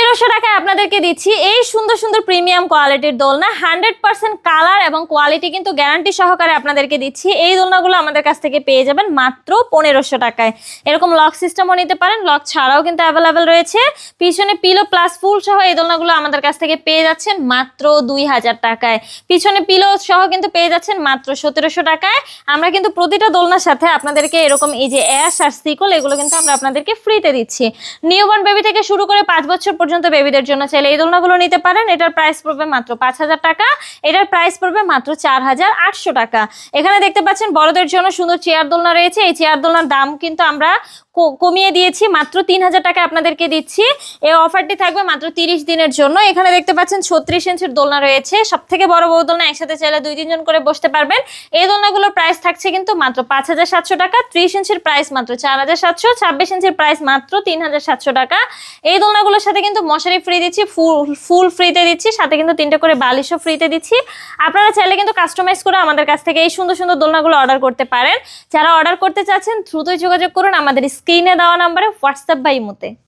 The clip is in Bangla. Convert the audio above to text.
1500 টাকায় আপনাদেরকে দিচ্ছি এই সুন্দর সুন্দর প্রিমিয়াম কোয়ালিটির দোলনা। 100% কালার এবং কোয়ালিটি কিন্তু গ্যারান্টি সহকারে আপনাদেরকে দিচ্ছি। এই দোলনাগুলো আমাদের কাছ থেকে পেয়ে যাবেন মাত্র 1500 টাকায়। এরকম লক সিস্টেমও নিতে পারেন, লক ছাড়াও কিন্তু অ্যাভেলেবেল রয়েছে। পিছনে পিলো প্লাস ফুল সহ এই দোলনাগুলো আমাদের কাছ থেকে পেয়ে যাচ্ছেন মাত্র 2000 টাকায়। পিছনে পিলো সহ কিন্তু পেয়ে যাচ্ছেন মাত্র 1700 টাকায়। আমরা কিন্তু প্রতিটা দোলনার সাথে আপনাদেরকে এরকম এই যে অ্যাশ আর সিকল এগুলো কিন্তু আমরা আপনাদেরকে ফ্রিতে দিচ্ছি। নিউবর্ন বেবি থেকে শুরু করে 5 বছর পর্যন্ত বেবিদের জন্য চাইলে এই দোলনাগুলো নিতে পারেন। এটার প্রাইস পড়বে মাত্র 5000 টাকা, এটার প্রাইস পড়বে মাত্র 4800 টাকা। এখানে দেখতে পাচ্ছেন বড়দের জন্য সুন্দর চেয়ার দোলনা রয়েছে। এই চেয়ার দোলনার দাম কিন্তু আমরা কমিয়ে দিয়েছি, মাত্র 3000 টাকা আপনাদেরকে দিচ্ছি। এই অফারটি থাকবে মাত্র 30 দিনের জন্য। এখানে দেখতে পাচ্ছেন 36 ইঞ্চির দোলনা রয়েছে, সব থেকে বড় বড় দোলনা একসাথে চাইলে 2-3 জন করে বসতে পারবেন। এই দোলনাগুলোর প্রাইস থাকছে কিন্তু মাত্র 5700 টাকা। 30 ইঞ্চির প্রাইস মাত্র 4700, 26 ইঞ্চির প্রাইস মাত্র 3700 টাকা। এই দোলনাগুলোর সাথে কিন্তু মশারি ফ্রি দিচ্ছি, ফুল ফ্রিতে দিচ্ছি, সাথে কিন্তু 3টে করে বালিশও ফ্রিতে দিচ্ছি। আপনারা চাইলে কিন্তু কাস্টমাইজ করে আমাদের কাছ থেকে এই সুন্দর সুন্দর দোলনাগুলো অর্ডার করতে পারেন। যারা অর্ডার করতে চাচ্ছেন দ্রুতই যোগাযোগ করুন আমাদের স্ক্রিনে দেওয়া নাম্বারে, হোয়াটসঅ্যাপ বা ইমোতে।